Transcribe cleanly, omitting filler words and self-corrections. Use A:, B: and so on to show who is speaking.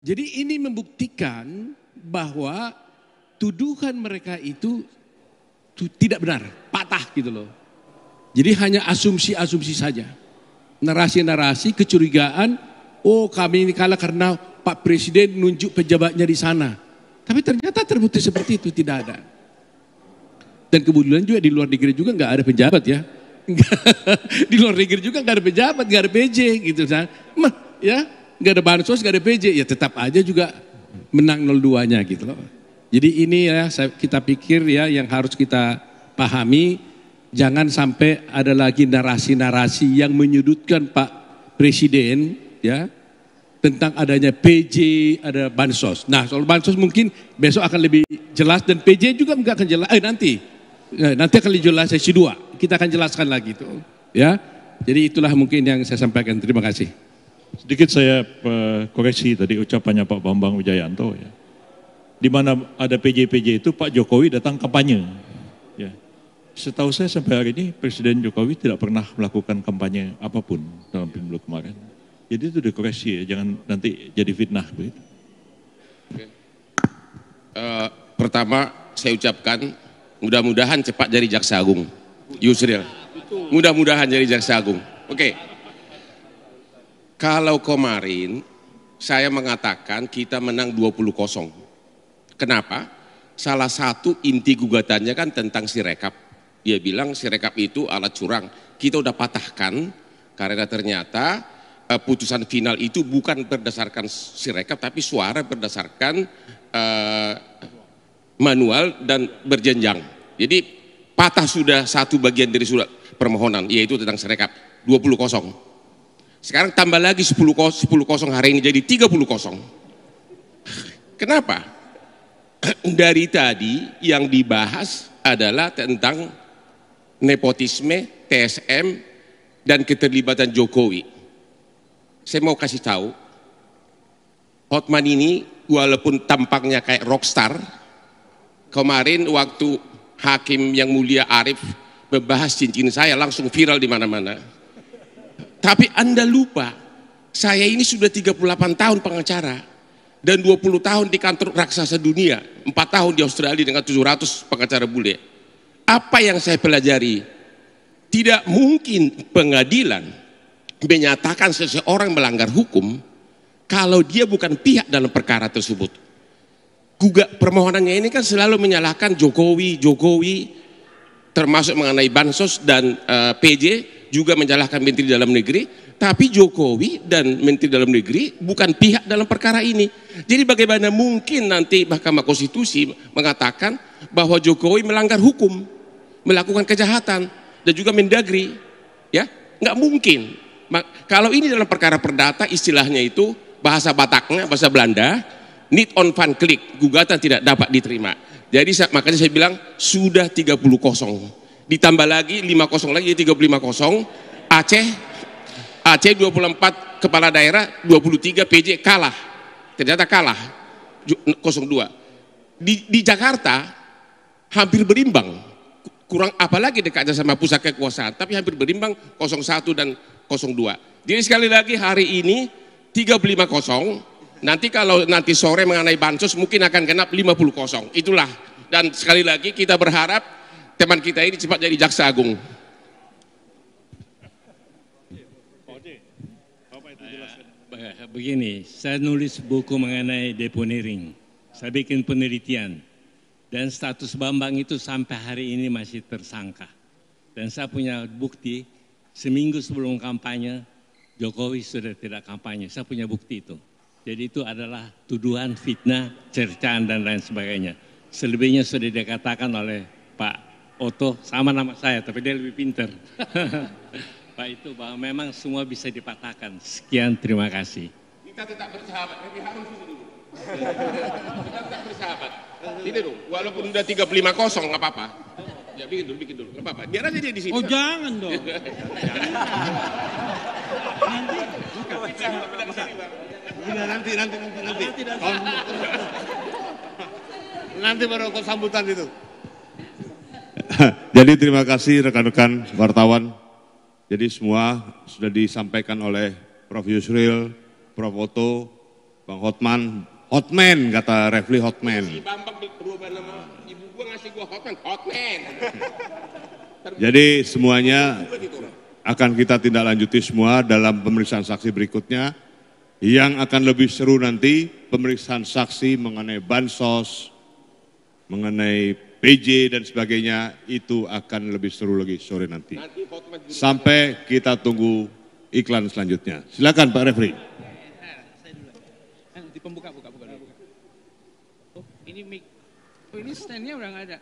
A: Jadi ini membuktikan bahwa tuduhan mereka itu tidak benar, patah gitu loh. Jadi hanya asumsi-asumsi saja. Narasi-narasi, kecurigaan, oh kami ini kalah karena Pak Presiden nunjuk pejabatnya di sana. Tapi ternyata terbukti seperti itu, tidak ada. Dan kebetulan juga di luar negeri juga nggak ada pejabat ya. Di luar negeri juga nggak ada pejabat, nggak ada PJ gitu. Ya, nggak ada bansos, nggak ada PJ, ya tetap aja juga menang 02-nya gitu loh. Jadi ini ya kita pikir ya yang harus kita pahami, jangan sampai ada lagi narasi-narasi yang menyudutkan Pak Presiden ya tentang adanya PJ, ada bansos. Nah soal bansos mungkin besok akan lebih jelas dan PJ juga nggak akan jelas. Nanti akan jelas sesi 2. Kita akan jelaskan lagi itu ya. Jadi itulah mungkin yang saya sampaikan. Terima kasih.
B: Sedikit saya koreksi tadi ucapannya Pak Bambang Wijayanto ya. Di mana ada PJ-PJ itu Pak Jokowi datang kampanye. Ya. Setahu saya sampai hari ini Presiden Jokowi tidak pernah melakukan kampanye apapun dalam pemilu kemarin. Jadi itu dikoreksi ya, jangan nanti jadi fitnah begitu.
C: Pertama saya ucapkan mudah-mudahan cepat jadi Jaksa Agung. Yusril. Mudah-mudahan jadi Jaksa Agung. Oke. Kalau kemarin saya mengatakan kita menang 20-0. Kenapa? Salah satu inti gugatannya kan tentang Sirekap. Dia bilang Sirekap itu alat curang. Kita udah patahkan karena ternyata putusan final itu bukan berdasarkan Sirekap tapi suara berdasarkan manual dan berjenjang. Jadi patah sudah satu bagian dari surat permohonan yaitu tentang Sirekap 20-0. Sekarang tambah lagi 10-0 hari ini jadi 30-0. Kenapa? Dari tadi yang dibahas adalah tentang nepotisme, TSM, dan keterlibatan Jokowi. Saya mau kasih tahu, Hotman ini walaupun tampaknya kayak rockstar, kemarin waktu Hakim yang mulia Arief membahas cincin saya langsung viral di mana-mana. Tapi Anda lupa, saya ini sudah 38 tahun pengacara. Dan 20 tahun di kantor raksasa dunia, 4 tahun di Australia dengan 700 pengacara bule. Apa yang saya pelajari? Tidak mungkin pengadilan menyatakan seseorang melanggar hukum kalau dia bukan pihak dalam perkara tersebut. Permohonannya ini kan selalu menyalahkan Jokowi, termasuk mengenai bansos dan PJ, juga menyalahkan Menteri Dalam Negeri. Tapi Jokowi dan Menteri Dalam Negeri bukan pihak dalam perkara ini. Jadi bagaimana mungkin nanti Mahkamah Konstitusi mengatakan bahwa Jokowi melanggar hukum, melakukan kejahatan, dan juga Mendagri, ya nggak mungkin. Kalau ini dalam perkara perdata istilahnya itu bahasa Bataknya, bahasa Belanda, niet on van klik, gugatan tidak dapat diterima. Jadi makanya saya bilang sudah 30-0. Ditambah lagi 5-0 lagi 35-0. Aceh 24 kepala daerah, 23 PJ kalah. Ternyata kalah 02. Di Jakarta hampir berimbang. Kurang apalagi dekatnya sama pusat kekuasaan, tapi hampir berimbang 01 dan 02. Jadi sekali lagi hari ini 35-0. Nanti kalau nanti sore mengenai bansos mungkin akan genap 50-0. Itulah. Dan sekali lagi kita berharap teman kita ini cepat jadi Jaksa Agung.
D: Begini, saya nulis buku mengenai deponering. Saya bikin penelitian. Dan status Bambang itu sampai hari ini masih tersangka. Dan saya punya bukti, seminggu sebelum kampanye, Jokowi sudah tidak kampanye. Saya punya bukti itu. Jadi itu adalah tuduhan, fitnah, cercaan, dan lain sebagainya. Selebihnya sudah dikatakan oleh Pak Otto, sama nama saya, tapi dia lebih pintar. Pak itu bahwa memang semua bisa dipatahkan. Sekian, terima kasih.
C: Kita tetap bersahabat, tapi harus dulu. Kita tetap bersahabat. Ini dong, walaupun udah 35-0 nggak apa-apa. Ya bikin dulu, nggak apa-apa. Biar aja dia di sini.
E: Oh jangan dong. Nanti baru kau sambutan itu.
F: Jadi terima kasih rekan-rekan wartawan. Jadi semua sudah disampaikan oleh Prof. Yusril, Prof. Otto, Bang Hotman, Hotman kata Refli Hotman.
C: Si Bambang berubah nama ibu gua ngasih gua Hotman.
F: Jadi semuanya akan kita tindak lanjuti semua dalam pemeriksaan saksi berikutnya. Yang akan lebih seru nanti pemeriksaan saksi mengenai bansos, mengenai PJ dan sebagainya, itu akan lebih seru lagi sore nanti. Sampai kita tunggu iklan selanjutnya. Silakan Pak Refri.
G: Nanti pembuka, buka dulu. Oh, ini mic. Oh, ini stand-nya udah nggak ada.